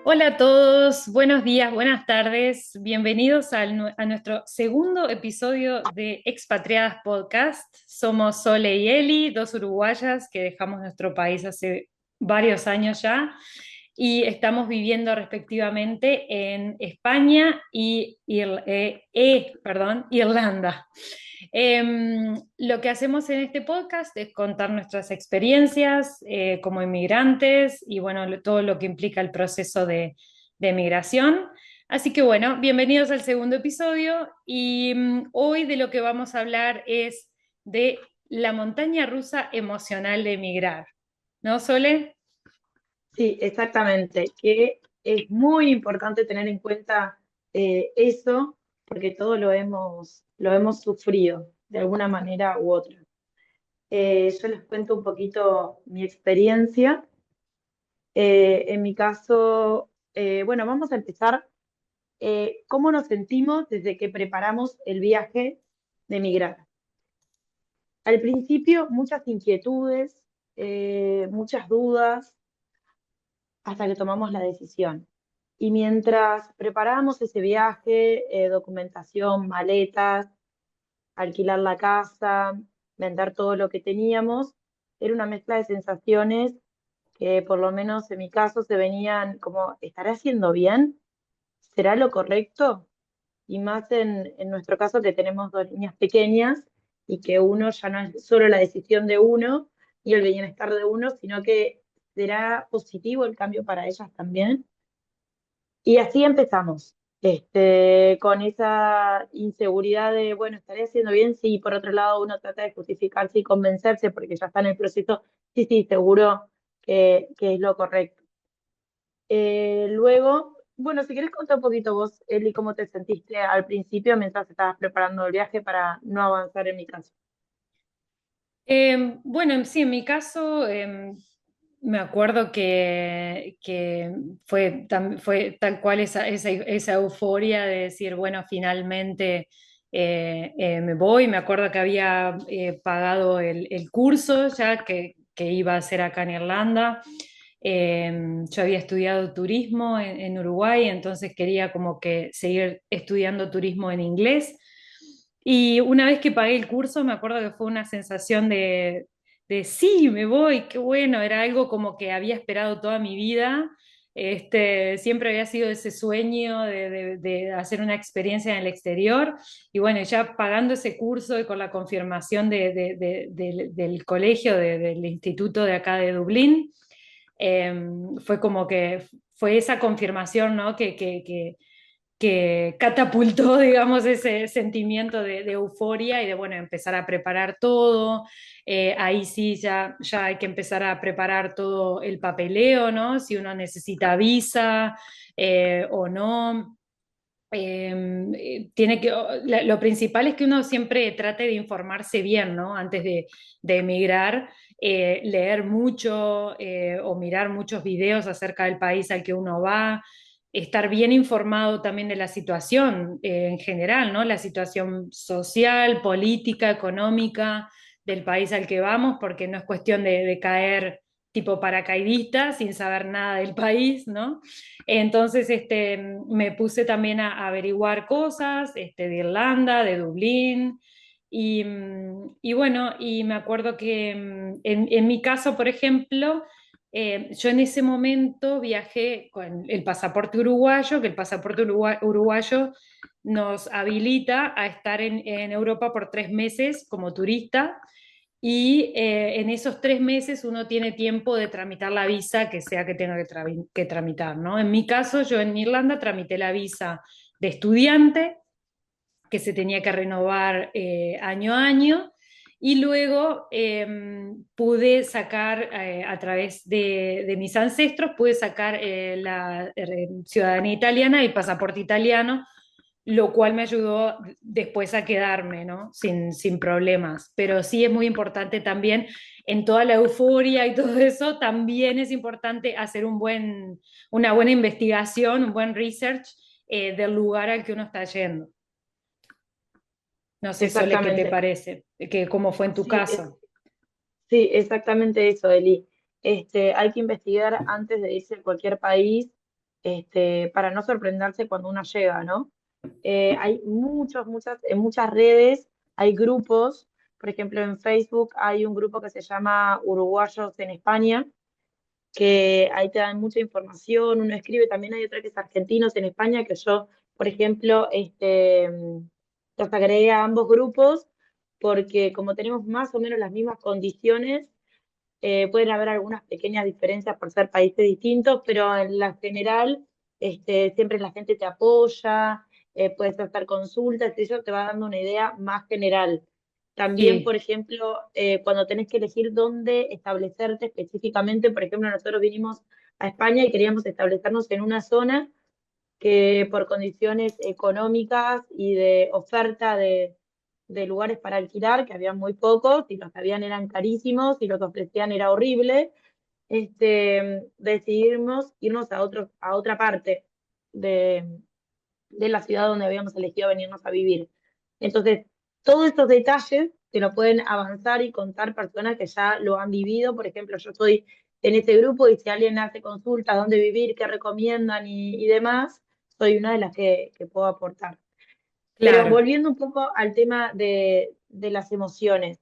Hola a todos, buenos días, buenas tardes, bienvenidos a nuestro segundo episodio de Expatriadas Podcast. Somos Sole y Eli, dos uruguayas que dejamos nuestro país hace varios años ya y estamos viviendo respectivamente en España y Irlanda. Lo que hacemos en este podcast es contar nuestras experiencias como inmigrantes y bueno, todo lo que implica el proceso de migración. Así que bueno, bienvenidos al segundo episodio y hoy de lo que vamos a hablar es de la montaña rusa emocional de emigrar. ¿No, Sole? Sí, exactamente, que es muy importante tener en cuenta eso, porque todos lo hemos sufrido de alguna manera u otra. Yo les cuento un poquito mi experiencia. En mi caso, bueno, vamos a empezar. ¿Cómo nos sentimos desde que preparamos el viaje de emigrar? Al principio, muchas inquietudes, muchas dudas hasta que tomamos la decisión. Y mientras preparábamos ese viaje, documentación, maletas, alquilar la casa, vender todo lo que teníamos, era una mezcla de sensaciones que por lo menos en mi caso se venían como, ¿estaré haciendo bien? ¿Será lo correcto? Y más en nuestro caso que tenemos dos niñas pequeñas y que uno ya no es solo la decisión de uno y el bienestar de uno, sino que será positivo el cambio para ellas también. Y así empezamos, con esa inseguridad de, bueno, ¿estaré haciendo bien? Sí, y por otro lado uno trata de justificarse y convencerse porque ya está en el proceso, sí, sí, seguro que es lo correcto. Luego, bueno, si quieres contar un poquito vos, Eli, cómo te sentiste al principio mientras estabas preparando el viaje para no avanzar en mi caso. Bueno, sí, en mi caso, me acuerdo que fue tal cual esa euforia de decir, bueno, finalmente me voy. Me acuerdo que había pagado el curso ya que iba a hacer acá en Irlanda. Yo había estudiado turismo en Uruguay, entonces quería como que seguir estudiando turismo en inglés. Y una vez que pagué el curso, me acuerdo que fue una sensación de sí, me voy, qué bueno, era algo como que había esperado toda mi vida. Siempre había sido ese sueño de hacer una experiencia en el exterior. Y bueno, ya pagando ese curso y con la confirmación del colegio, del instituto de acá de Dublín, fue como que fue esa confirmación, ¿no? Que catapultó, digamos, ese sentimiento de euforia y de, bueno, empezar a preparar todo. Ahí sí ya hay que empezar a preparar todo el papeleo, ¿no? Si uno necesita visa o no. Lo principal es que uno siempre trate de informarse bien, ¿no? Antes de emigrar, leer mucho o mirar muchos videos acerca del país al que uno va, estar bien informado también de la situación en general, ¿no? La situación social, política, económica del país al que vamos, porque no es cuestión de caer tipo paracaidista sin saber nada del país, ¿no? Entonces, me puse también a averiguar cosas, de Irlanda, de Dublín, y bueno, y me acuerdo que en mi caso, por ejemplo, yo en ese momento viajé con el pasaporte uruguayo, que el pasaporte uruguayo nos habilita a estar en Europa por 3 meses como turista. Y en esos 3 meses uno tiene tiempo de tramitar la visa que sea que tenga que tramitar, ¿no? En mi caso, yo en Irlanda tramité la visa de estudiante, que se tenía que renovar año a año, y luego pude sacar, a través de mis ancestros, pude sacar la ciudadanía italiana y pasaporte italiano, lo cual me ayudó después a quedarme, ¿no? Sin problemas. Pero sí es muy importante también, en toda la euforia y todo eso, también es importante hacer una buena investigación, un buen research del lugar al que uno está yendo. No sé, Sole, ¿qué te Exactamente. parece? ¿Cómo fue en tu Sí, caso? sí, exactamente eso, Eli. Hay que investigar antes de irse a cualquier país, para no sorprenderse cuando uno llega, ¿no? Hay en muchas redes hay grupos, por ejemplo en Facebook hay un grupo que se llama Uruguayos en España, que ahí te dan mucha información, uno escribe, también hay otra que es Argentinos en España, que yo, por ejemplo, los agregué a ambos grupos, porque como tenemos más o menos las mismas condiciones, pueden haber algunas pequeñas diferencias por ser países distintos, pero en la general, siempre la gente te apoya, puedes hacer consultas, y eso te va dando una idea más general. También, por Sí, ejemplo, cuando tenés que elegir dónde establecerte específicamente, por ejemplo, nosotros vinimos a España y queríamos establecernos en una zona que por condiciones económicas y de oferta de lugares para alquilar, que había muy pocos, y los que habían eran carísimos, y lo que ofrecían era horrible, decidimos irnos a otra parte de, de la ciudad donde habíamos elegido venirnos a vivir. Entonces, todos estos detalles te lo pueden avanzar y contar personas que ya lo han vivido. Por ejemplo, yo estoy en este grupo y si alguien hace consultas, dónde vivir, qué recomiendan y demás, soy una de las que puedo aportar. Pero claro. volviendo un poco al tema de las emociones,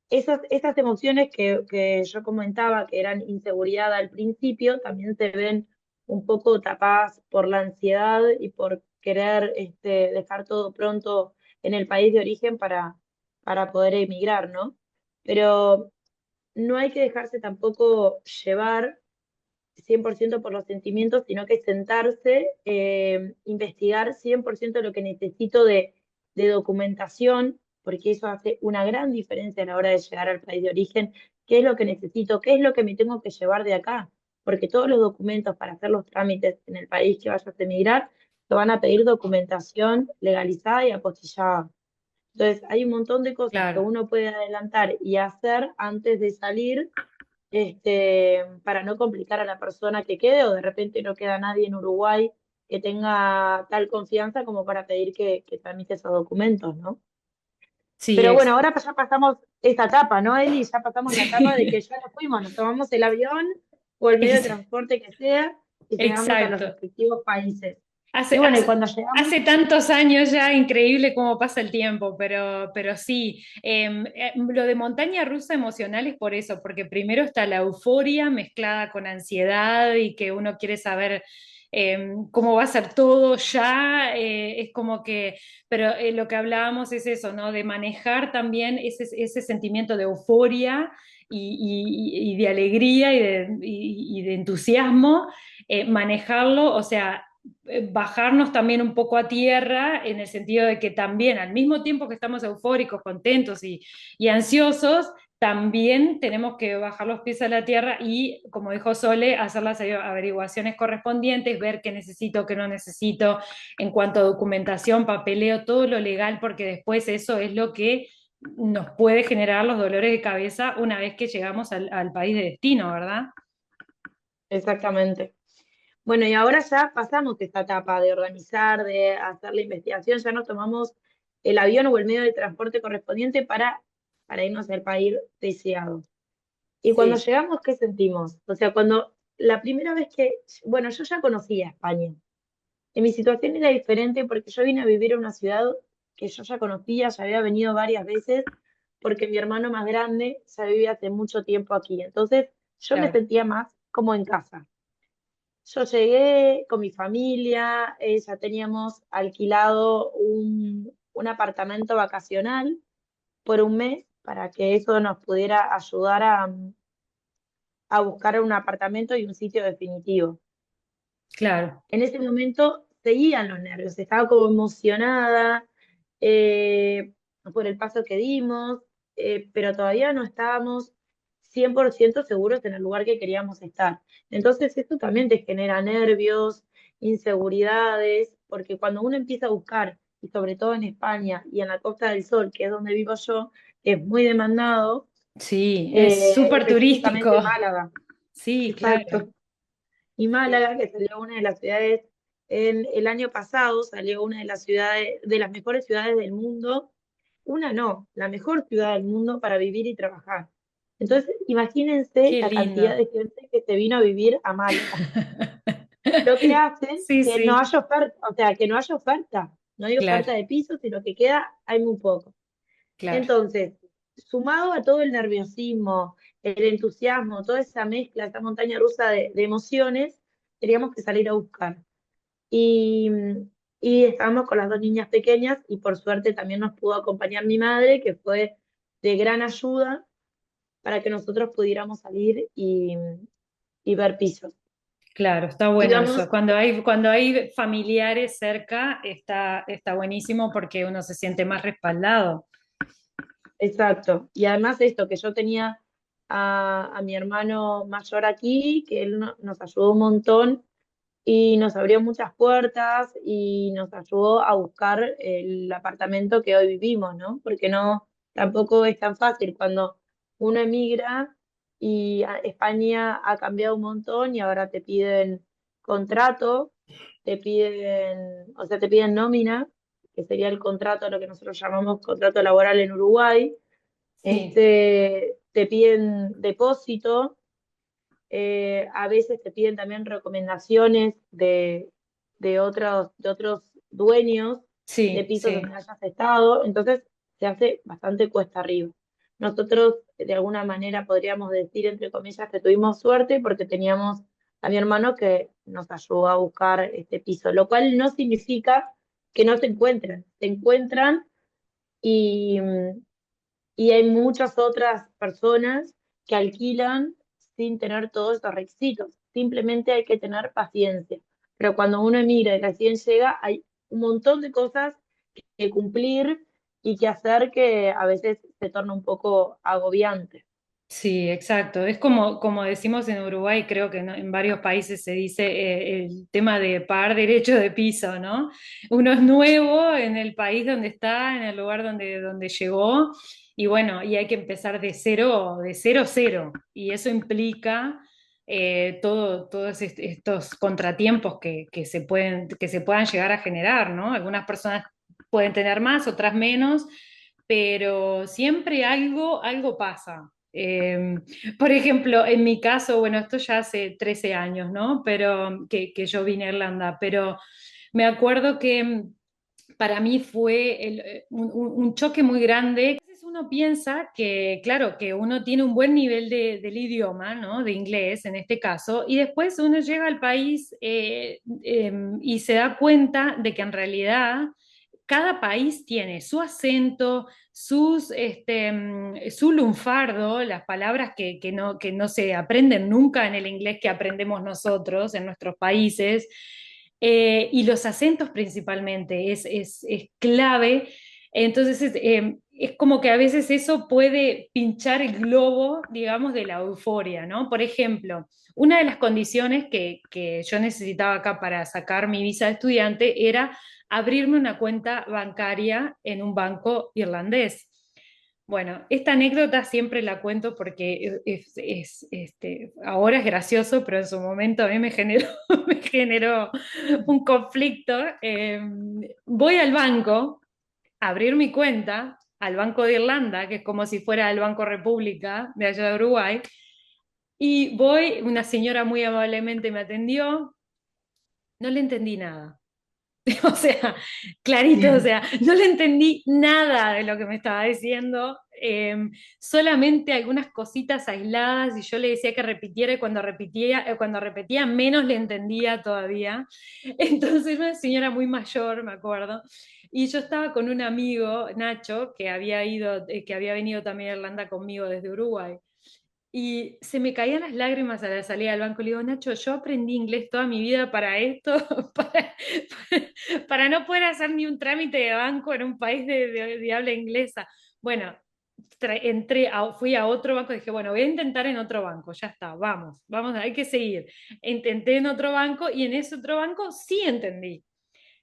esas emociones que yo comentaba que eran inseguridad al principio, también se ven un poco tapadas por la ansiedad y por querer dejar todo pronto en el país de origen para poder emigrar, ¿no? Pero no hay que dejarse tampoco llevar 100% por los sentimientos, sino que sentarse, investigar 100% lo que necesito de documentación, porque eso hace una gran diferencia a la hora de llegar al país de origen, qué es lo que necesito, qué es lo que me tengo que llevar de acá, porque todos los documentos para hacer los trámites en el país que vayas a emigrar, te van a pedir documentación legalizada y apostillada. Entonces, hay un montón de cosas que Claro. uno puede adelantar y hacer antes de salir, para no complicar a la persona que quede, o de repente no queda nadie en Uruguay que tenga tal confianza como para pedir que tramite esos documentos, ¿no? Sí, Pero bueno, ahora ya pasamos esta etapa, ¿no, Eli? Ya pasamos la etapa de que ya nos fuimos, nos tomamos el avión o el medio de ex- transporte que sea y llegamos a los exacto. respectivos países. Hace, Y bueno, y hace, cuando llegamos, hace tantos años ya, increíble cómo pasa el tiempo, pero sí, lo de montaña rusa emocional es por eso, porque primero está la euforia mezclada con ansiedad y que uno quiere saber cómo va a ser todo ya, es como que, pero lo que hablábamos es eso, ¿no? De manejar también ese sentimiento de euforia y de alegría y de entusiasmo, manejarlo, o sea bajarnos también un poco a tierra en el sentido de que también al mismo tiempo que estamos eufóricos, contentos y ansiosos, también tenemos que bajar los pies a la tierra y, como dijo Sole, hacer las averiguaciones correspondientes, ver qué necesito, qué no necesito en cuanto a documentación, papeleo, todo lo legal, porque después eso es lo que nos puede generar los dolores de cabeza una vez que llegamos al país de destino, ¿verdad? exactamente. Bueno, y ahora ya pasamos esta etapa de organizar, de hacer la investigación, ya nos tomamos el avión o el medio de transporte correspondiente para irnos al país deseado. Y cuando Sí, llegamos, ¿qué sentimos? O sea, cuando la primera vez bueno, yo ya conocía España. En mi situación era diferente porque yo vine a vivir en una ciudad que yo ya conocía, ya había venido varias veces, porque mi hermano más grande ya vivía hace mucho tiempo aquí. Entonces, yo me claro, sentía más como en casa. Yo llegué con mi familia, ya teníamos alquilado un apartamento vacacional por un mes para que eso nos pudiera ayudar a buscar un apartamento y un sitio definitivo. claro. En ese momento seguían los nervios, estaba como emocionada, eh, por el paso que dimos, pero todavía no estábamos 100% seguros en el lugar que queríamos estar. Entonces esto también te genera nervios, inseguridades, porque cuando uno empieza a buscar, y sobre todo en España y en la Costa del Sol, que es donde vivo yo, que es muy demandado, Sí, es súper específicamente turístico. Málaga, Sí, claro. exacto. Y Málaga, que salió una de las ciudades, en el año pasado salió una de las ciudades, de las mejores ciudades del mundo, una no, la mejor ciudad del mundo para vivir y trabajar. Entonces, imagínense Qué la cantidad lindo. de gente que se vino a vivir a Málaga. lo que hace Sí, que no sí, haya oferta, o sea, que no haya oferta, no hay claro, oferta de pisos y lo que queda hay muy poco. claro, Entonces, sumado a todo el nerviosismo, el entusiasmo, toda esa mezcla, esa montaña rusa de emociones, teníamos que salir a buscar. Y, y estábamos con las dos niñas pequeñas y por suerte también nos pudo acompañar mi madre, que fue de gran ayuda para que nosotros pudiéramos salir y ver pisos. claro, está bueno Íbamos, eso. Cuando hay familiares cerca, está buenísimo porque uno se siente más respaldado. exacto. Y además esto, que yo tenía a mi hermano mayor aquí, que él nos ayudó un montón y nos abrió muchas puertas y nos ayudó a buscar el apartamento que hoy vivimos, ¿no? Porque no, tampoco es tan fácil cuando uno emigra y España ha cambiado un montón y ahora te piden contrato, te piden, o sea, te piden nómina, que sería el contrato, lo que nosotros llamamos contrato laboral en Uruguay, Sí, te piden depósito, a veces te piden también recomendaciones de otros dueños de sí, pisos sí. donde hayas estado, entonces se hace bastante cuesta arriba. Nosotros, de alguna manera, podríamos decir, entre comillas, que tuvimos suerte porque teníamos a mi hermano que nos ayudó a buscar este piso, lo cual no significa que no se encuentran y, y hay muchas otras personas que alquilan sin tener todos esos requisitos. Simplemente hay que tener paciencia. Pero cuando uno emigra y recién llega, hay un montón de cosas que cumplir y que hacer que a veces se torna un poco agobiante. Sí, exacto. Es como decimos en Uruguay, creo que en varios países se dice el tema de pagar derecho de piso, ¿no? Uno es nuevo en el país donde está, en el lugar donde llegó, y bueno, y hay que empezar de cero, cero. Y eso implica todos estos contratiempos que se puedan llegar a generar, ¿no? Algunas personas pueden tener más, otras menos, pero siempre algo pasa. Por ejemplo, en mi caso, bueno, esto ya hace 13 años, ¿no? Pero que yo vine a Irlanda, pero me acuerdo que para mí fue un choque muy grande. A veces uno piensa que, claro, que uno tiene un buen nivel del idioma, ¿no? De inglés en este caso, y después uno llega al país y se da cuenta de que en realidad cada país tiene su acento, su lunfardo, las palabras que no se aprenden nunca en el inglés que aprendemos nosotros en nuestros países, y los acentos principalmente, es clave. Entonces es como que a veces eso puede pinchar el globo, digamos, de la euforia, ¿no? Por ejemplo, una de las condiciones que yo necesitaba acá para sacar mi visa de estudiante era abrirme una cuenta bancaria en un banco irlandés. Bueno, esta anécdota siempre la cuento porque ahora es gracioso, pero en su momento a mí me generó, me generó un conflicto. Voy al banco a abrir mi cuenta, al Banco de Irlanda, que es como si fuera el Banco República de allá de Uruguay, y voy, una señora muy amablemente me atendió, no le entendí nada. O sea, clarito, o sea, no le entendí nada de lo que me estaba diciendo, solamente algunas cositas aisladas y yo le decía que repitiera y cuando repetía menos le entendía todavía. Entonces, una señora muy mayor, me acuerdo, y yo estaba con un amigo, Nacho, que había venido también a Irlanda conmigo desde Uruguay. Y se me caían las lágrimas a la salida del banco. Le digo, Nacho, yo aprendí inglés toda mi vida para esto, para no poder hacer ni un trámite de banco en un país de habla inglesa. Bueno, fui a otro banco y dije, bueno, voy a intentar en otro banco, ya está, vamos, hay que seguir. Intenté en otro banco y en ese otro banco sí entendí.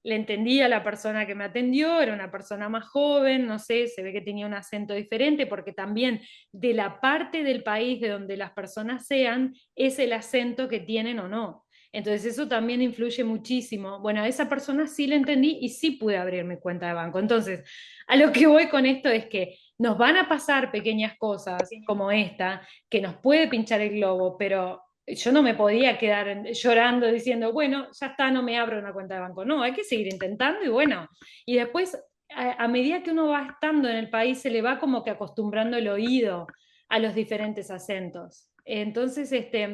Le entendí a la persona que me atendió, era una persona más joven, no sé, se ve que tenía un acento diferente, porque también de la parte del país de donde las personas sean, es el acento que tienen o no. Entonces eso también influye muchísimo. Bueno, a esa persona sí le entendí y sí pude abrir mi cuenta de banco. Entonces, a lo que voy con esto es que nos van a pasar pequeñas cosas como esta, que nos puede pinchar el globo, pero yo no me podía quedar llorando diciendo, bueno, ya está, no me abro una cuenta de banco. No, hay que seguir intentando y bueno, y después, a medida que uno va estando en el país, se le va como que acostumbrando el oído a los diferentes acentos. Entonces,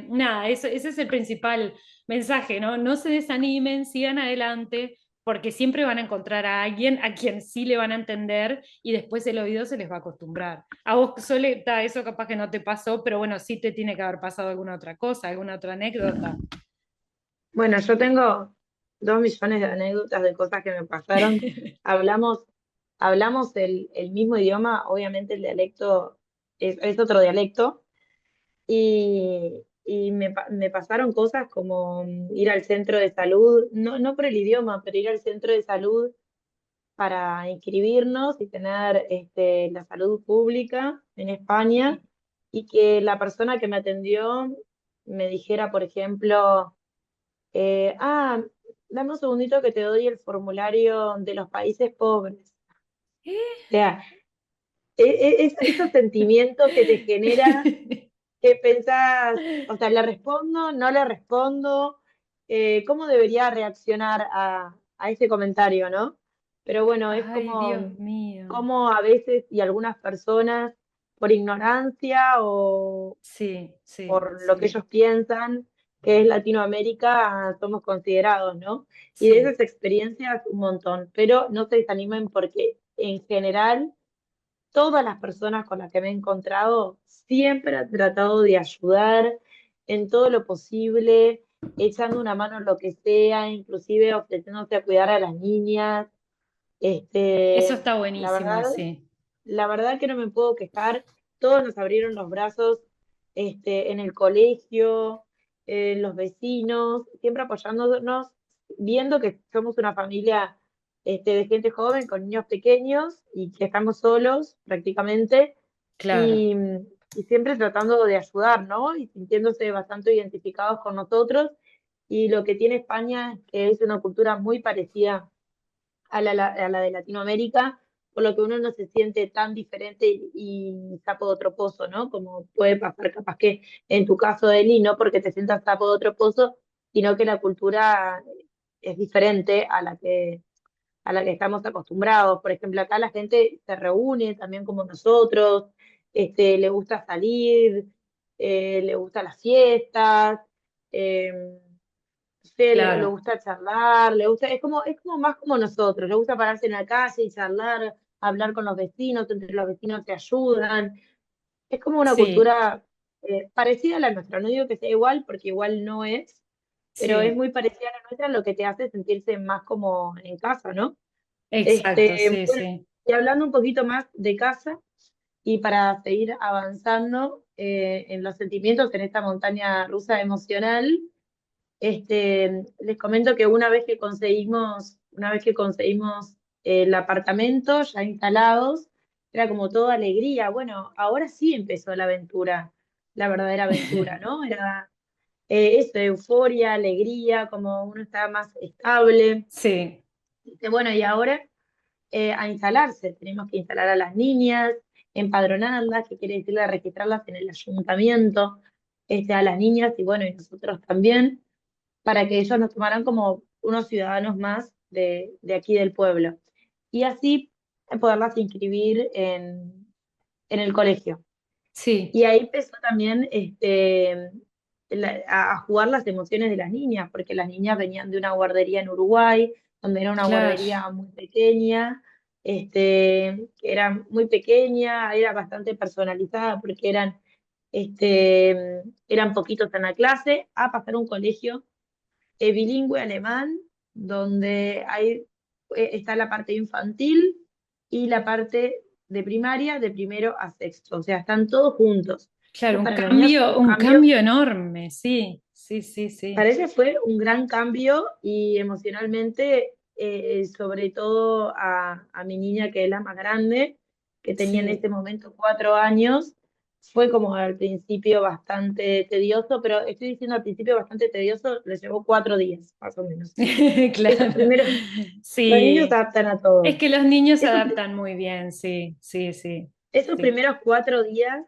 nada, ese es el principal mensaje, ¿no? No se desanimen, sigan adelante, porque siempre van a encontrar a alguien a quien sí le van a entender y después el oído se les va a acostumbrar. A vos, Sole, eso capaz que no te pasó, pero bueno, sí te tiene que haber pasado alguna otra cosa, alguna otra anécdota. Bueno, yo tengo 2 millones de anécdotas de cosas que me pasaron. Hablamos, hablamos el mismo idioma, obviamente el dialecto es otro dialecto, y me pasaron cosas como ir al centro de salud, no por el idioma, pero ir al centro de salud para inscribirnos y tener la salud pública en España, y que la persona que me atendió me dijera, por ejemplo, dame un segundito que te doy el formulario de los países pobres. O sea, esos sentimientos que te genera, que pensás, o sea, ¿le respondo? ¿No le respondo? ¿Cómo debería reaccionar a ese comentario, no? Pero bueno, es Ay, como, Dios mío. como a veces y algunas personas, por ignorancia o Sí, sí, por lo que sí, ellos piensan que es Latinoamérica, somos considerados, ¿no? Y de sí, esas experiencias un montón, pero no se desanimen porque en general todas las personas con las que me he encontrado siempre han tratado de ayudar en todo lo posible, echando una mano en lo que sea, inclusive ofreciéndose a cuidar a las niñas. eso Este, está la buenísimo, verdad, sí, la verdad que no me puedo quejar. Todos nos abrieron los brazos, en el colegio, los vecinos, siempre apoyándonos, viendo que somos una familia, de gente joven con niños pequeños y que estamos solos prácticamente, claro, y, y siempre tratando de ayudar, ¿no? Y sintiéndose bastante identificados con nosotros. Y lo que tiene España es que es una cultura muy parecida a la de Latinoamérica, por lo que uno no se siente tan diferente y sapo de otro pozo, ¿no? Como puede pasar capaz que en tu caso, Eli, no porque te sientas sapo de otro pozo, sino que la cultura es diferente a la que estamos acostumbrados. Por ejemplo, acá la gente se reúne también como nosotros, le gusta salir, le gustan las fiestas, eh, sé, le claro, gusta charlar, es como más como nosotros, le gusta pararse en la calle y charlar, hablar con los vecinos, entre los vecinos se ayudan. Es como una sí, cultura parecida a la nuestra. No digo que sea igual, porque igual no es, pero es sí, muy parecida a la nuestra, lo que te hace sentirse más como en casa, ¿no? exacto, sí, Bueno, sí, y hablando un poquito más de casa, y para seguir avanzando en los sentimientos en esta montaña rusa emocional, les comento que una vez que conseguimos el apartamento ya instalados, era como toda alegría. Bueno, ahora sí empezó la aventura, la verdadera aventura, ¿no? Era eso, euforia, alegría, como uno estaba más estable. sí, Bueno, y ahora a instalarse, tenemos que instalar a las niñas, empadronarlas, que quiere decir registrarlas en el ayuntamiento, a las niñas y bueno, y nosotros también, para que ellos nos tomaran como unos ciudadanos más de aquí del pueblo. Y así poderlas inscribir en el colegio. sí, Y ahí empezó también a jugar las emociones de las niñas, porque las niñas venían de una guardería en Uruguay, donde era una claro, guardería muy pequeña, que era muy pequeña, era bastante personalizada porque eran poquitos en la clase, a pasar a un colegio bilingüe alemán, donde está la parte infantil y la parte de primaria, de primero a sexto, o sea, están todos juntos. claro, Entonces, para los niños fue un un cambio, cambio enorme, sí, sí, sí, para sí, ella fue un gran cambio, y emocionalmente, sobre todo a mi niña, que es la más grande, que tenía en ese sí, momento 4 años, fue como al principio bastante tedioso, pero estoy diciendo al principio bastante tedioso, le llevó 4 días, más o menos. Esos claro, primeros, los niños se sí, adaptan a es todo. que los niños se Esos, adaptan muy bien, sí, sí, sí, esos sí. primeros 4 días,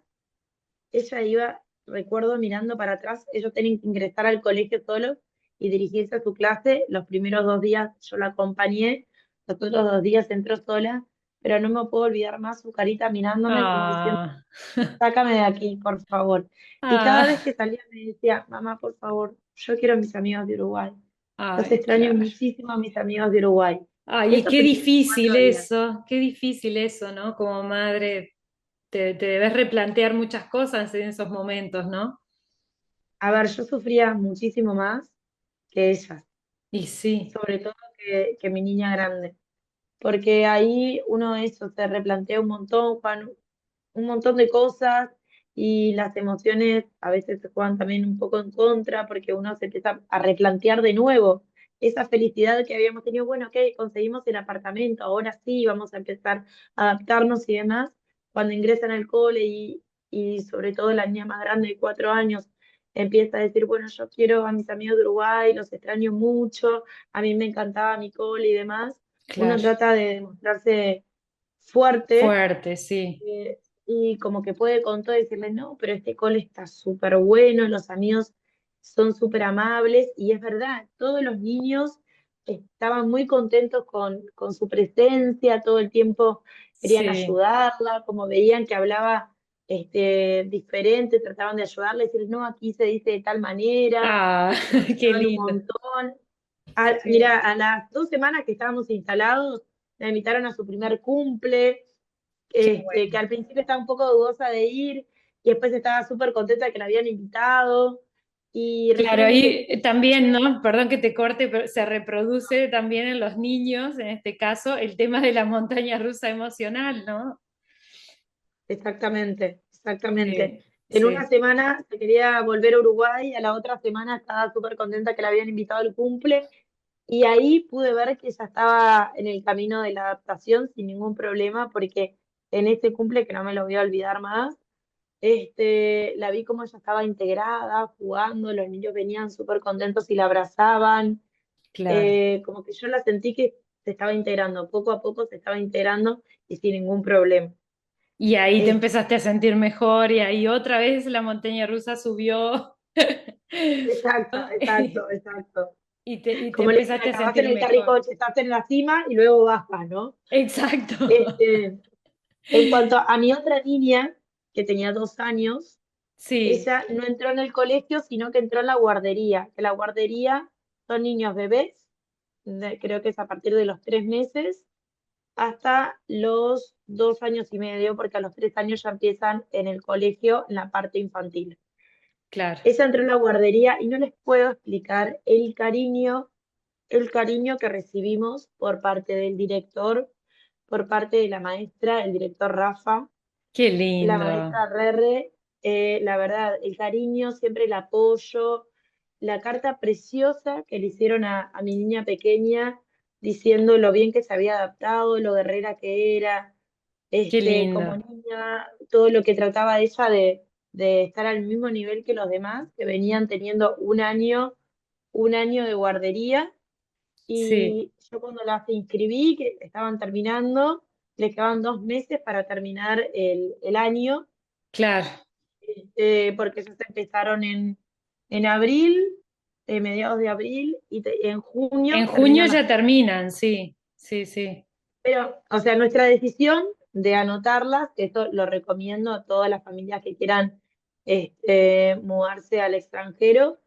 ella iba. recuerdo mirando para atrás, ellos tienen que ingresar al colegio solos y dirigirse a su clase. Los primeros 2 días yo la acompañé, los otros 2 días entró sola, pero no me puedo olvidar más su carita mirándome como diciendo, Ah, sácame de aquí, por favor. Y cada vez ah, que salía me decía, mamá, por favor, yo quiero a mis amigos de Uruguay. Los ay, extraño claro. muchísimo a mis amigos de Uruguay. Ay, Esos primeros 4 días. qué difícil eso, ¿no? Como madre, te debes replantear muchas cosas en esos momentos, ¿no? A ver, yo sufría muchísimo más que ellas, Y sí, sobre todo que mi niña grande. Porque ahí uno de eso se replantea un montón, Juan, un montón de cosas y las emociones a veces se juegan también un poco en contra porque uno se empieza a replantear de nuevo esa felicidad que habíamos tenido, bueno, ok, conseguimos el apartamento, ahora sí vamos a empezar a adaptarnos y demás. Cuando ingresan al cole y sobre todo la niña más grande de 4 años empieza a decir, bueno, yo quiero a mis amigos de Uruguay, los extraño mucho, a mí me encantaba mi cole y demás, uno claro. trata de demostrarse fuerte Fuerte, sí, y como que puede con todo decirle, no, pero este cole está súper bueno, los amigos son súper amables, y es verdad, todos los niños estaban muy contentos con su presencia, todo el tiempo querían sí. ayudarla, como veían que hablaba diferente, trataban de ayudarle, decir, no, aquí se dice de tal manera, Ah, y nos qué ayudaban un lindo. montón. Sí. Mira, a las 2 semanas que estábamos instalados, la invitaron a su primer cumple, Qué que bueno. al principio estaba un poco dudosa de ir y después estaba súper contenta de que la habían invitado. Y Claro, recién en ese ahí cumple, también, ¿no? Perdón que te corte, pero se reproduce también en los niños, en este caso, el tema de la montaña rusa emocional, ¿no? exactamente, exactamente. Sí, En una sí, semana se quería volver a Uruguay, a la otra semana estaba súper contenta que la habían invitado al cumple y ahí pude ver que ella estaba en el camino de la adaptación sin ningún problema porque en este cumple, que no me lo voy a olvidar más, la vi como ella estaba integrada, jugando, los niños venían súper contentos y la abrazaban, claro. como que yo la sentí que se estaba integrando, poco a poco se estaba integrando y sin ningún problema. Y ahí te Eh, empezaste a sentir mejor y ahí otra vez la montaña rusa subió. exacto, ¿No? exacto, exacto. Y te Como le dicen empezaste a acá, vas sentir en el mejor. carricoche, estás en la cima y luego bajas, ¿no? Exacto. Este, en cuanto a mi otra niña, que tenía 2 años, Sí, ella no entró en el colegio, sino que entró en la guardería, que la guardería son niños bebés, creo que es a partir de los 3 meses, hasta los 2 años y medio, porque a los 3 años ya empiezan en el colegio en la parte infantil. claro. Ella entró en la guardería y no les puedo explicar el cariño que recibimos por parte del director, por parte de la maestra, el director Rafa, Qué la lindo. maestra Rere, la verdad, el cariño, siempre el apoyo, la carta preciosa que le hicieron a mi niña pequeña, diciendo lo bien que se había adaptado, lo guerrera que era, Qué como lindo. niña, todo lo que trataba ella de estar al mismo nivel que los demás, que venían teniendo un año de guardería, Sí, y yo cuando las inscribí, que estaban terminando, les quedaban 2 meses para terminar el año, claro. porque ellos empezaron en abril, mediados de abril, y en junio En junio terminan las ya clases. terminan, sí, sí, sí. Pero, o sea, nuestra decisión de anotarlas, que esto lo recomiendo a todas las familias que quieran mudarse al extranjero,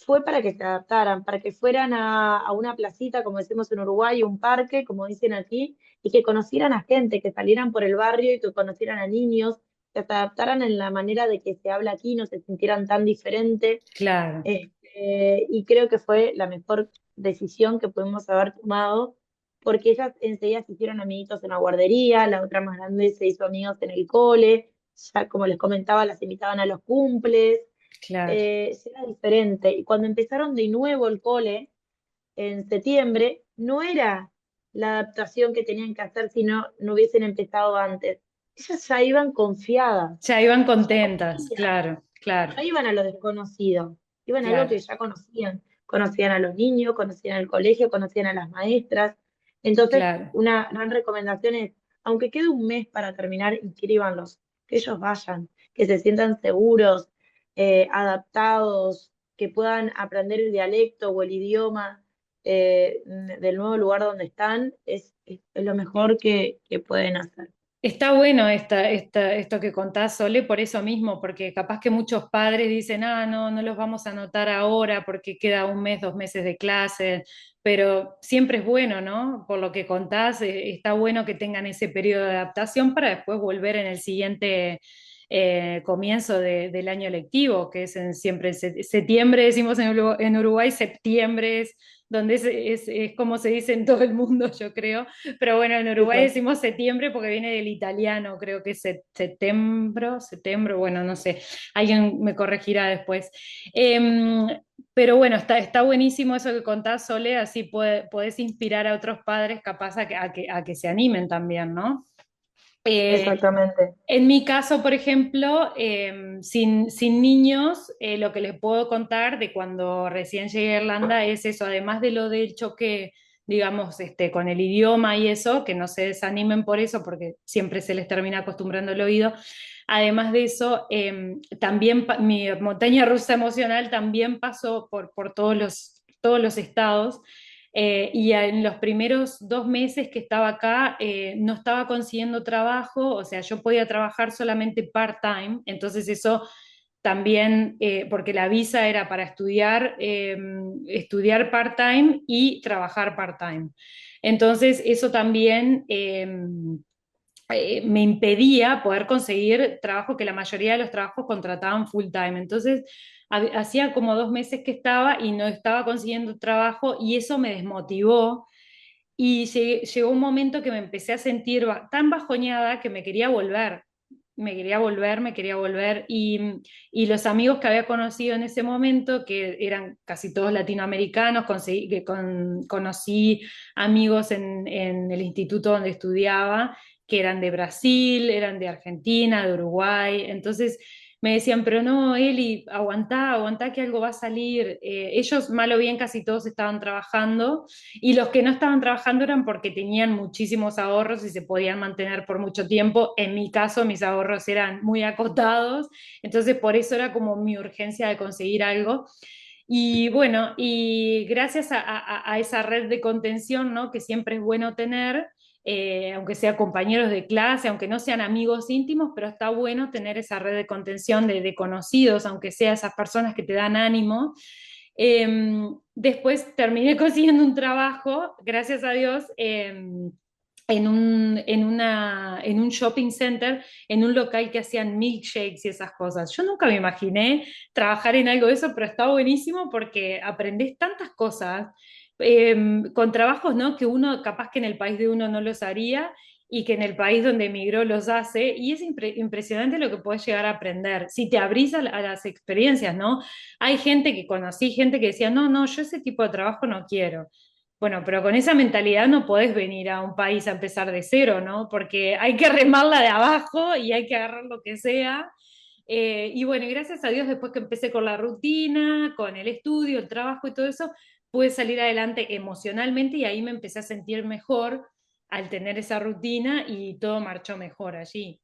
fue para que se adaptaran, para que fueran a una placita, como decimos en Uruguay, un parque, como dicen aquí, y que conocieran a gente, que salieran por el barrio y que conocieran a niños, que se adaptaran en la manera de que se habla aquí, no se sintieran tan diferentes. Claro, Y creo que fue la mejor decisión que pudimos haber tomado, porque ellas enseguida se hicieron amiguitos en la guardería, la otra más grande se hizo amigos en el cole, ya como les comentaba, las invitaban a los cumples, claro. era diferente. Y cuando empezaron de nuevo el cole, en septiembre, no era la adaptación que tenían que hacer si no hubiesen empezado antes. Ellas ya iban confiadas, Ya iban ya contentas, conocían, claro, claro, no iban a lo desconocido, iban a algo claro, que ya conocían. Conocían a los niños, conocían el colegio, conocían a las maestras. Entonces, claro. una gran recomendación es, aunque quede un mes para terminar, inscríbanlos, que ellos vayan, que se sientan seguros. adaptados, que puedan aprender el dialecto o el idioma del nuevo lugar donde están, es lo mejor que pueden hacer. Está bueno esto que contás, Sole, por eso mismo, porque capaz que muchos padres dicen, ah, no, no los vamos a anotar ahora porque queda un mes, 2 meses de clase, pero siempre es bueno, ¿no? Por lo que contás, está bueno que tengan ese periodo de adaptación para después volver en el siguiente comienzo del año lectivo, que es siempre en septiembre, decimos en Uruguay, septiembre es donde es como se dice en todo el mundo, yo creo, pero bueno, en Uruguay Exacto. decimos septiembre porque viene del italiano, creo que es septiembre, bueno, no sé, alguien me corregirá después. Em, pero bueno, está buenísimo eso que contás, Sole, así podés inspirar a otros padres capaz a que se animen también, ¿no? Eh, Exactamente. en mi caso, por ejemplo, sin niños, lo que les puedo contar de cuando recién llegué a Irlanda es eso, además de lo del choque, digamos, con el idioma y eso, que no se desanimen por eso, porque siempre se les termina acostumbrando el oído. Además de eso, también mi montaña rusa emocional también pasó por todos los estados. Y en los primeros 2 meses que estaba acá, no estaba consiguiendo trabajo, o sea, yo podía trabajar solamente part-time, entonces eso también, porque la visa era para estudiar part-time y trabajar part-time. Entonces eso también me impedía poder conseguir trabajo, que la mayoría de los trabajos contrataban full time. Entonces, hacía como 2 meses que estaba y no estaba consiguiendo trabajo y eso me desmotivó. Y llegó un momento que me empecé a sentir tan bajoñada que me quería volver. Me quería volver. Y los amigos que había conocido en ese momento, que eran casi todos latinoamericanos, conocí amigos en el instituto donde estudiaba que eran de Brasil, eran de Argentina, de Uruguay. Entonces me decían, pero no, Eli, aguantá, aguantá que algo va a salir. Ellos, mal o bien, casi todos estaban trabajando y los que no estaban trabajando eran porque tenían muchísimos ahorros y se podían mantener por mucho tiempo. En mi caso, mis ahorros eran muy acotados, entonces por eso era como mi urgencia de conseguir algo. Y bueno, y gracias a esa red de contención, ¿no? Que siempre es bueno tener, aunque sea compañeros de clase, aunque no sean amigos íntimos, pero está bueno tener esa red de contención de conocidos, aunque sea esas personas que te dan ánimo. Después terminé consiguiendo un trabajo, gracias a Dios, en un shopping center, en un local que hacían milkshakes y esas cosas. Yo nunca me imaginé trabajar en algo de eso, pero está buenísimo porque aprendés tantas cosas con trabajos, ¿no? Que uno capaz que en el país de uno no los haría y que en el país donde emigró los hace, y es impresionante lo que puedes llegar a aprender si te abrís a las experiencias, ¿no? Hay conocí gente que decía, no, no, yo ese tipo de trabajo no quiero. Bueno, pero con esa mentalidad no podés venir a un país a empezar de cero, ¿no? Porque hay que remarla de abajo y hay que agarrar lo que sea. Y bueno, y gracias a Dios, después que empecé con la rutina, con el estudio, el trabajo y todo eso, pude salir adelante emocionalmente y ahí me empecé a sentir mejor al tener esa rutina y todo marchó mejor allí.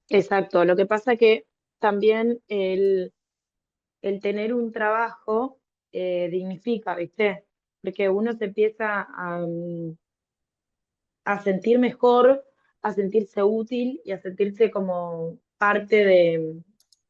Exacto. Lo que pasa que también el tener un trabajo dignifica, ¿viste? Porque uno se empieza a sentir mejor, a sentirse útil y a sentirse como parte de,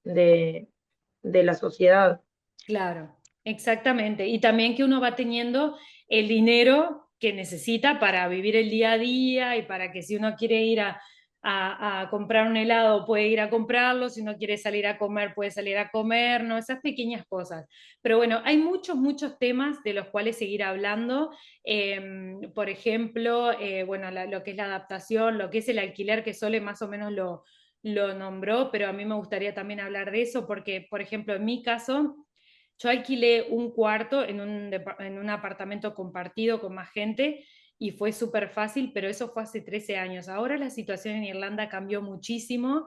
de la sociedad. Claro, exactamente. Y también que uno va teniendo el dinero que necesita para vivir el día a día y para que si uno quiere ir a comprar un helado puede ir a comprarlo, si uno quiere salir a comer puede salir a comer, ¿no? Esas pequeñas cosas. Pero bueno, hay muchos, muchos temas de los cuales seguir hablando. Por ejemplo, bueno, lo que es la adaptación, lo que es el alquiler, que Sole más o menos lo nombró, pero a mí me gustaría también hablar de eso porque, por ejemplo, en mi caso yo alquilé un cuarto en un apartamento compartido con más gente y fue súper fácil, pero eso fue hace 13 años. Ahora la situación en Irlanda cambió muchísimo.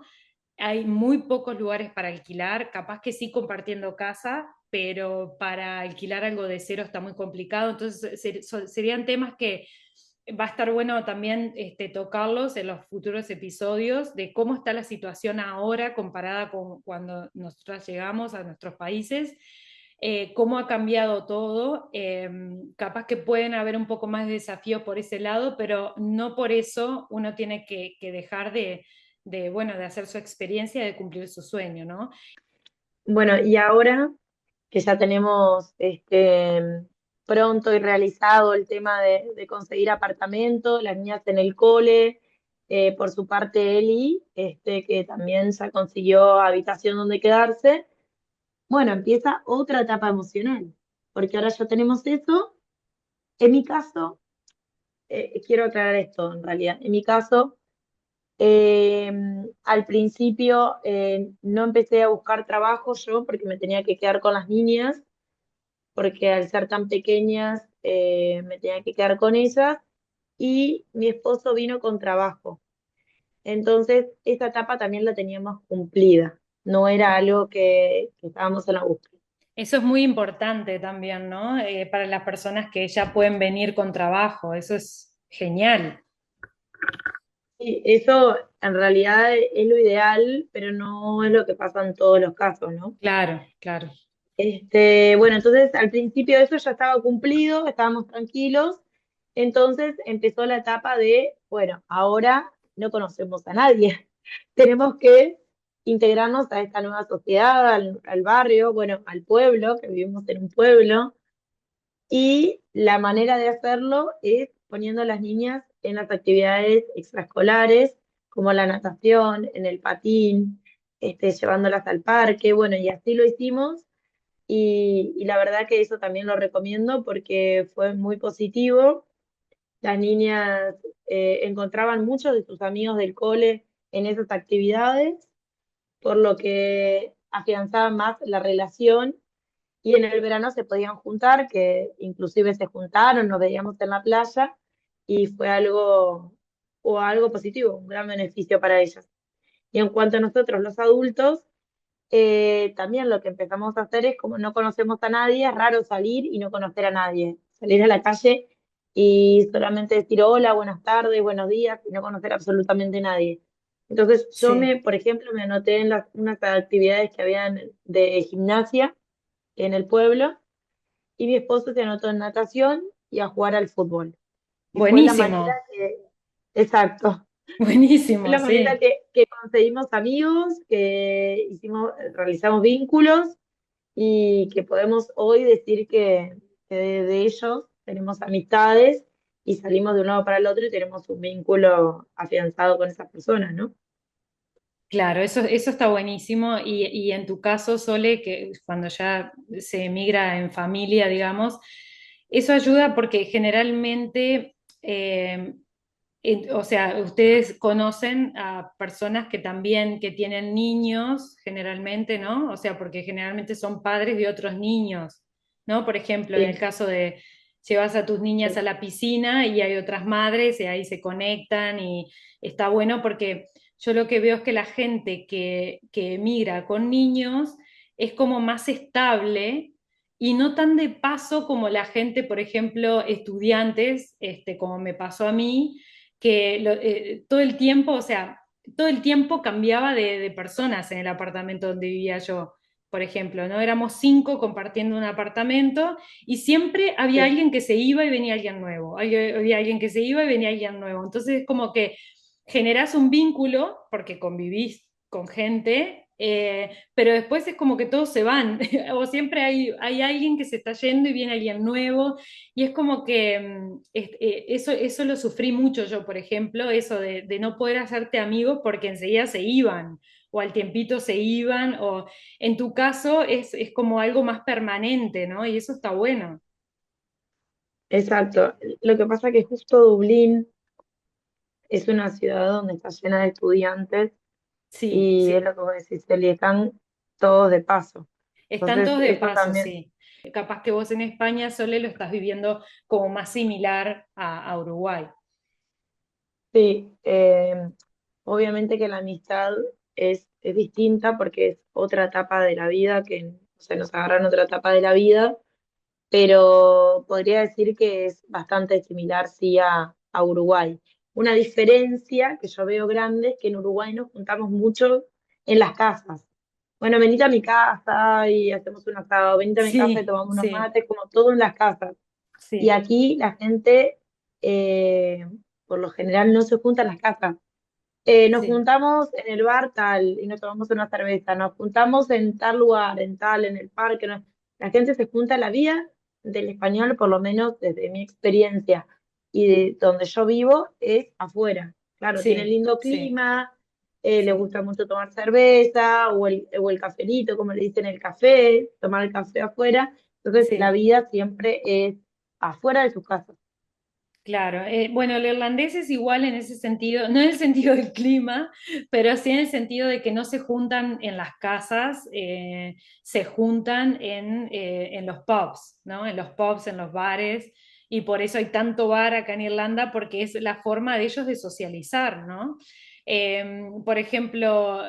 Hay muy pocos lugares para alquilar, capaz que sí compartiendo casa, pero para alquilar algo de cero está muy complicado. Entonces serían temas que va a estar bueno también tocarlos en los futuros episodios de cómo está la situación ahora comparada con cuando nosotras llegamos a nuestros países, cómo ha cambiado todo. Capaz que pueden haber un poco más de desafíos por ese lado, pero no por eso uno tiene que dejar bueno, de hacer su experiencia, de cumplir su sueño, ¿no? Bueno, y ahora que ya tenemos pronto y realizado el tema de conseguir apartamento, las niñas en el cole, por su parte Eli, que también ya consiguió habitación donde quedarse, bueno, empieza otra etapa emocional, porque ahora ya tenemos eso. En mi caso, quiero aclarar esto en realidad, en mi caso, eh, al principio no empecé a buscar trabajo yo porque me tenía que quedar con las niñas porque al ser tan pequeñas me tenía que quedar con ellas y mi esposo vino con trabajo. Entonces, esa etapa también la teníamos cumplida, no era algo que estábamos en la búsqueda. Eso es muy importante también, ¿no? Para las personas que ya pueden venir con trabajo, eso es genial. Sí, eso en realidad es lo ideal, pero no es lo que pasa en todos los casos, ¿no? Claro, claro. Bueno, entonces al principio eso ya estaba cumplido, estábamos tranquilos, entonces empezó la etapa de, bueno, ahora no conocemos a nadie, tenemos que integrarnos a esta nueva sociedad, al barrio, bueno, al pueblo, que vivimos en un pueblo, y la manera de hacerlo es poniendo a las niñas en las actividades extraescolares, como la natación, en el patín, llevándolas al parque, bueno, y así lo hicimos y la verdad que eso también lo recomiendo porque fue muy positivo. Las niñas encontraban muchos de sus amigos del cole en esas actividades, por lo que afianzaban más la relación y en el verano se podían juntar, que inclusive se juntaron, nos veíamos en la playa y fue algo positivo, un gran beneficio para ellas. Y en cuanto a nosotros los adultos, también lo que empezamos a hacer es como no conocemos a nadie, es raro salir y no conocer a nadie. Salir a la calle y solamente decir hola, buenas tardes, buenos días y no conocer absolutamente a nadie. Entonces Sí. por ejemplo, me anoté en unas actividades que habían de gimnasia en el pueblo y mi esposo se anotó en natación y a jugar al fútbol. Y fue la manera Buenísimo, exacto, fue buenísimo, la manera sí. que conseguimos amigos, que realizamos vínculos y que podemos hoy decir que de ellos tenemos amistades y salimos de un lado para el otro y tenemos un vínculo afianzado con esas personas, ¿no? Claro, eso está buenísimo. Y en tu caso, Sole, que cuando ya se emigra en familia, digamos, eso ayuda porque generalmente, o sea, ustedes conocen a personas que también, que tienen niños, generalmente, ¿no? O sea, porque generalmente son padres de otros niños, ¿no? Por ejemplo, en el Sí, caso de llevas a tus niñas a sí, la piscina y hay otras madres y ahí se conectan y está bueno porque yo lo que veo es que la gente que emigra con niños es como más estable y no tan de paso como la gente, por ejemplo, estudiantes, como me pasó a mí, que todo el tiempo, o sea, todo el tiempo cambiaba de personas en el apartamento donde vivía yo. Por ejemplo, ¿no? Éramos 5 compartiendo un apartamento y siempre había sí. alguien que se iba y venía alguien nuevo. Había alguien que se iba y venía alguien nuevo. Entonces es como que generás un vínculo porque convivís con gente, pero después es como que todos se van, o siempre hay alguien que se está yendo y viene alguien nuevo, y es como que eso lo sufrí mucho yo, por ejemplo, eso de no poder hacerte amigos porque enseguida se iban, o al tiempito se iban, o en tu caso es como algo más permanente, ¿no? Y eso está bueno. Exacto. Lo que pasa que justo Dublín es una ciudad donde está llena de estudiantes Sí, y es sí. lo que vos decís, Eli, están todos de paso. Están Entonces, todos de eso paso, también, sí. Capaz que vos en España solo lo estás viviendo como más similar a Uruguay. sí, obviamente que la amistad es distinta porque es otra etapa de la vida, que o sea, nos agarra en otra etapa de la vida, pero podría decir que es bastante similar, sí, a Uruguay. Una diferencia que yo veo grande es que en Uruguay nos juntamos mucho en las casas. Bueno, venite a mi casa y hacemos un asado, venite a mi casa y Sí, tomamos unos sí, mates, como todo en las casas. Y sí, aquí la gente, eh, por lo general, no se junta en las casas. Nos sí, juntamos en el bar tal y nos tomamos una cerveza, nos juntamos en tal lugar, en tal, en el parque. La gente se junta, la vida del español, por lo menos desde mi experiencia y de donde yo vivo, es afuera. Claro, tiene sí, lindo sí, clima, le sí, gusta mucho tomar cerveza o el cafelito, como le dicen el café, tomar el café afuera. Entonces la sí. vida siempre es afuera de su casa. Claro, bueno, el irlandés es igual en ese sentido, no en el sentido del clima, pero sí en el sentido de que no se juntan en las casas, se juntan en los pubs, ¿no? En los pubs, en los bares, y por eso hay tanto bar acá en Irlanda, porque es la forma de ellos de socializar, ¿no? Por ejemplo,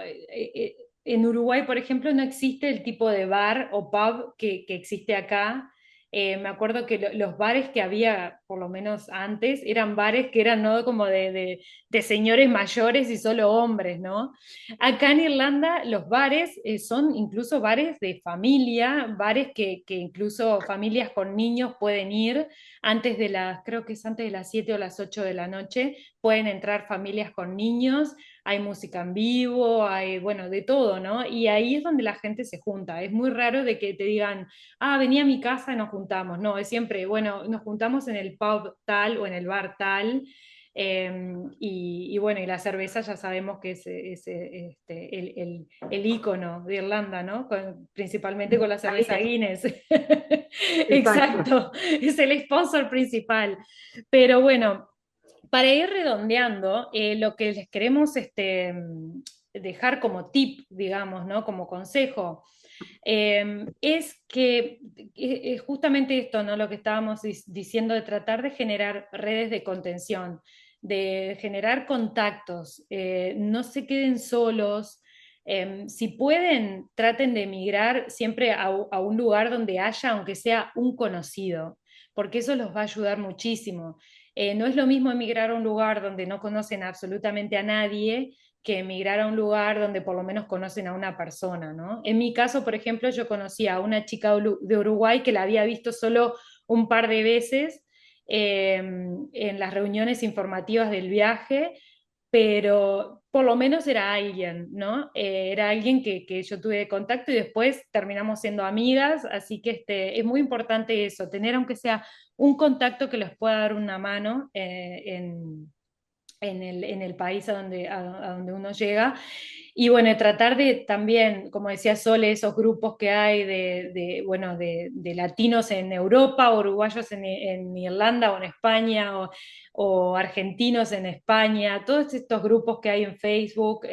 en Uruguay, por ejemplo, no existe el tipo de bar o pub que existe acá. Me acuerdo que los bares que había, por lo menos antes, eran bares que eran ¿no? como de señores mayores y solo hombres, ¿no? Acá en Irlanda los bares son incluso bares de familia, bares que incluso familias con niños pueden ir antes de creo que es antes de las 7 o las 8 de la noche, pueden entrar familias con niños, hay música en vivo, hay, bueno, de todo, ¿no? Y ahí es donde la gente se junta. Es muy raro de que te digan, ah, vení a mi casa y nos juntamos. No, es siempre, bueno, nos juntamos en el pub tal o en el bar tal. Y bueno, y la cerveza ya sabemos que es, el ícono de Irlanda, ¿no? Principalmente con la La cerveza Guinness, Guinness. exacto. Exacto, es el sponsor principal. Pero bueno, para ir redondeando, lo que les queremos dejar como tip, digamos, ¿no? Como consejo, es que es justamente esto, ¿no? Lo que estábamos diciendo de tratar de generar redes de contención, de generar contactos, no se queden solos. Si pueden, traten de emigrar siempre a un lugar donde haya, aunque sea un conocido, porque eso los va a ayudar muchísimo. No es lo mismo emigrar a un lugar donde no conocen absolutamente a nadie que emigrar a un lugar donde por lo menos conocen a una persona, ¿no? En mi caso, por ejemplo, yo conocí a una chica de Uruguay que la había visto solo un par de veces en las reuniones informativas del viaje, pero por lo menos era alguien, ¿no? Era alguien que yo tuve contacto y después terminamos siendo amigas, así que es muy importante eso, tener aunque sea un contacto que les pueda dar una mano en el país a donde uno llega. Y bueno, tratar de también, como decía Sole, esos grupos que hay bueno, de latinos en Europa, uruguayos en Irlanda o en España, o argentinos en España, todos estos grupos que hay en Facebook.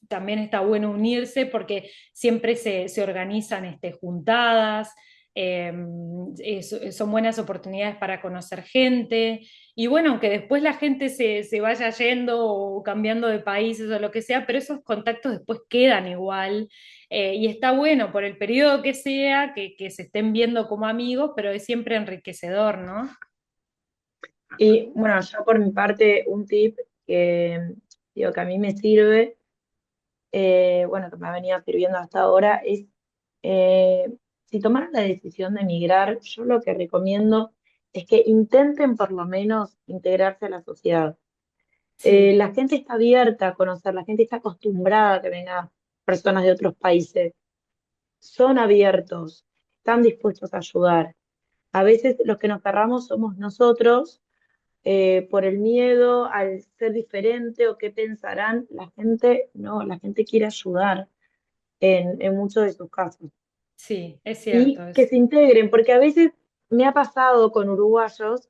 También está bueno unirse porque siempre se organizan juntadas, eh, son buenas oportunidades para conocer gente. Y bueno, aunque después la gente se vaya yendo o cambiando de países o lo que sea, pero esos contactos después quedan igual. Y está bueno por el periodo que sea, que se estén viendo como amigos, pero es siempre enriquecedor, ¿no? Y bueno, yo por mi parte, un tip que digo que a mí me sirve, bueno, que me ha venido sirviendo hasta ahora, es eh, si tomaron la decisión de emigrar, yo lo que recomiendo es que intenten por lo menos integrarse a la sociedad. Sí, La gente está abierta a conocer, la gente está acostumbrada a que vengan personas de otros países, son abiertos, están dispuestos a ayudar. A veces los que nos cerramos somos nosotros por el miedo al ser diferente o qué pensarán. La gente no, la gente quiere ayudar en muchos de sus casos. sí, es cierto. Y que se integren, porque a veces me ha pasado con uruguayos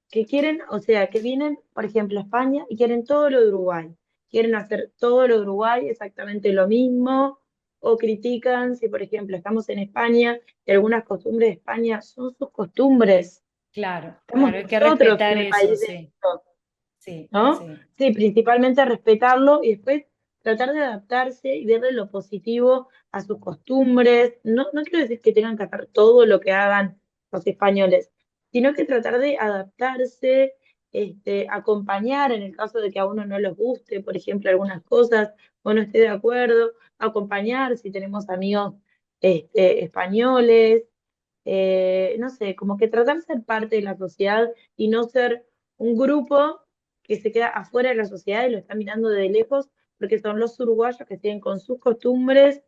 que quieren, o sea, que vienen, por ejemplo, a España y quieren todo lo de Uruguay. Quieren hacer todo lo de Uruguay exactamente lo mismo, o critican si, por ejemplo, estamos en España y algunas costumbres de España son sus costumbres. Claro, Estamos claro, hay que nosotros respetar en el eso, país de sí, ellos, sí, ¿no? sí, Sí, principalmente respetarlo y después tratar de adaptarse y verle lo positivo a sus costumbres. No, no quiero decir que tengan que hacer todo lo que hagan los españoles, sino que tratar de adaptarse, acompañar en el caso de que a uno no les guste, por ejemplo, algunas cosas, o no esté de acuerdo, acompañar si tenemos amigos españoles, no sé, como que tratar de ser parte de la sociedad y no ser un grupo que se queda afuera de la sociedad y lo está mirando de lejos, porque son los uruguayos que siguen con sus costumbres,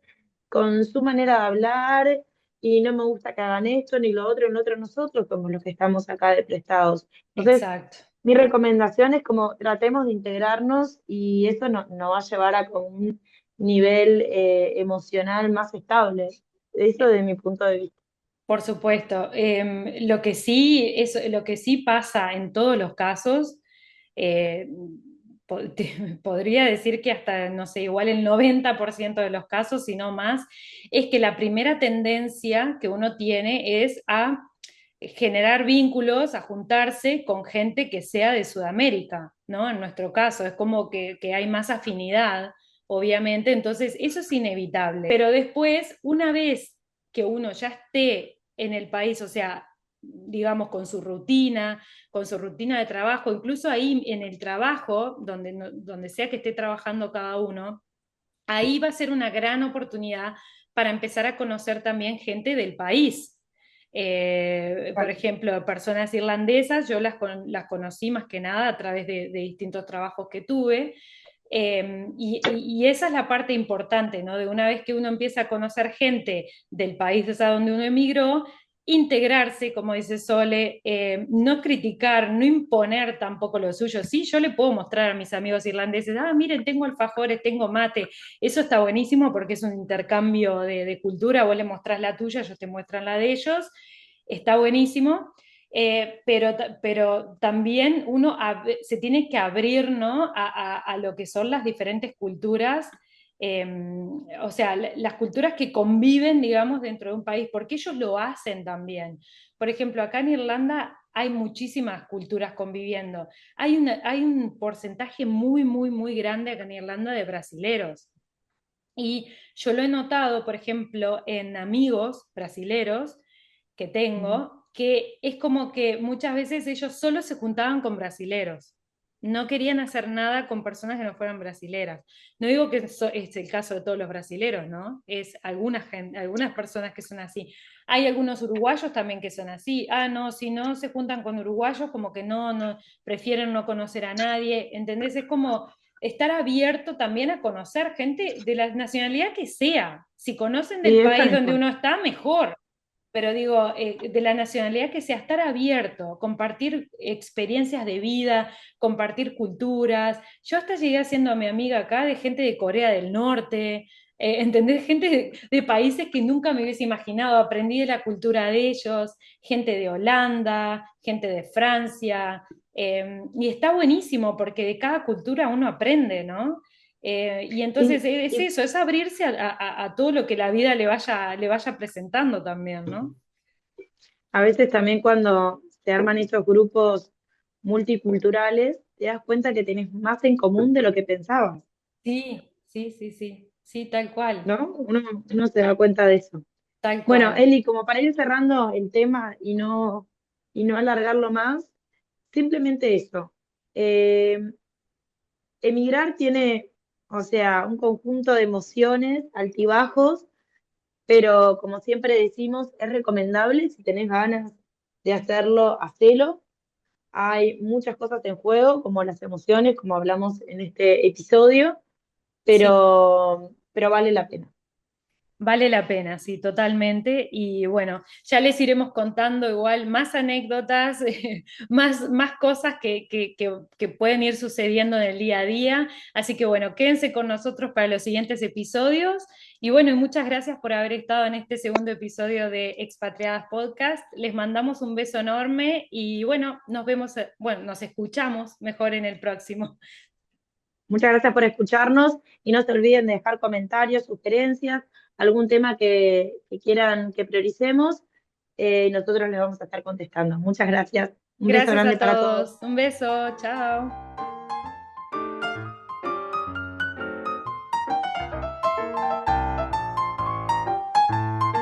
con su manera de hablar, y no me gusta que hagan esto, ni lo otro nosotros, como los que estamos acá de prestados. Entonces, Exacto. mi recomendación es como tratemos de integrarnos y eso nos va a llevar a con un nivel emocional más estable. Eso de mi punto de vista. Por supuesto. Lo que sí pasa en todos los casos, eh, podría decir que hasta, no sé, igual el 90% de los casos, si no más, es que la primera tendencia que uno tiene es a generar vínculos, a juntarse con gente que sea de Sudamérica, ¿no? En nuestro caso, es como que hay más afinidad, obviamente, entonces eso es inevitable. Pero después, una vez que uno ya esté en el país, o sea, digamos, con su rutina de trabajo, incluso ahí en el trabajo, donde, donde sea que esté trabajando cada uno, ahí va a ser una gran oportunidad para empezar a conocer también gente del país. Por ejemplo, personas irlandesas, yo las conocí más que nada a través de distintos trabajos que tuve. Y esa es la parte importante, ¿no? De una vez que uno empieza a conocer gente del país a donde uno emigró, integrarse, como dice Sole, no criticar, no imponer tampoco lo suyo. Sí, yo le puedo mostrar a mis amigos irlandeses, ah, miren, tengo alfajores, tengo mate, eso está buenísimo porque es un intercambio de cultura, vos le mostrás la tuya, ellos te muestran la de ellos, está buenísimo. Pero también uno se tiene que abrir, ¿no? A lo que son las diferentes culturas, eh, o sea, las culturas que conviven, digamos, dentro de un país, porque ellos lo hacen también. Por ejemplo, acá en Irlanda hay muchísimas culturas conviviendo. Hay un porcentaje muy, muy, muy grande acá en Irlanda de brasileros. Y yo lo he notado, por ejemplo, en amigos brasileros que Mm. tengo, que es como que muchas veces ellos solo se juntaban con brasileros. No querían hacer nada con personas que no fueran brasileras. No digo que eso es el caso de todos los brasileros, ¿no? Es algunas personas que son así. Hay algunos uruguayos también que son así. Ah, no, si no se juntan con uruguayos, como que no, prefieren no conocer a nadie. ¿Entendés? Es como estar abierto también a conocer gente de la nacionalidad que sea. Si conocen Sí, del eso es país donde mejor. uno está, mejor. Pero digo, de la nacionalidad que sea, estar abierto, compartir experiencias de vida, compartir culturas. Yo hasta llegué haciendo a mi amiga acá de gente de Corea del Norte, ¿entendés? Gente de países que nunca me hubiese imaginado. Aprendí de la cultura de ellos, gente de Holanda, gente de Francia. Y está buenísimo porque de cada cultura uno aprende, ¿no? Y entonces Y, es y eso, es abrirse a todo lo que la vida le vaya presentando también, ¿no? a veces también cuando se arman estos grupos multiculturales, te das cuenta que tenés más en común de lo que pensabas, Sí, sí, sí, sí, sí, tal cual, ¿no? Uno se da cuenta de eso. tal Bueno, cual. Eli, como para ir cerrando el tema y no alargarlo más, simplemente eso. Eh, Emigrar tiene, o sea, un conjunto de emociones, altibajos, pero como siempre decimos, es recomendable si tenés ganas de hacerlo, hacelo. Hay muchas cosas en juego, como las emociones, como hablamos en este episodio, Sí, pero vale la pena. vale la pena, sí, totalmente. Y bueno, ya les iremos contando igual más anécdotas, más cosas que pueden ir sucediendo en el día a día. Así que bueno, quédense con nosotros para los siguientes episodios. Y bueno, y muchas gracias por haber estado en este segundo episodio de Expatriadas Podcast. Les mandamos un beso enorme y bueno, nos vemos, bueno, nos escuchamos mejor en el próximo. Muchas gracias por escucharnos y no se olviden de dejar comentarios, sugerencias, algún tema que quieran que prioricemos. Nosotros les vamos a estar contestando. Muchas gracias. Un beso Gracias grande a para todos. todos. Un beso, chao.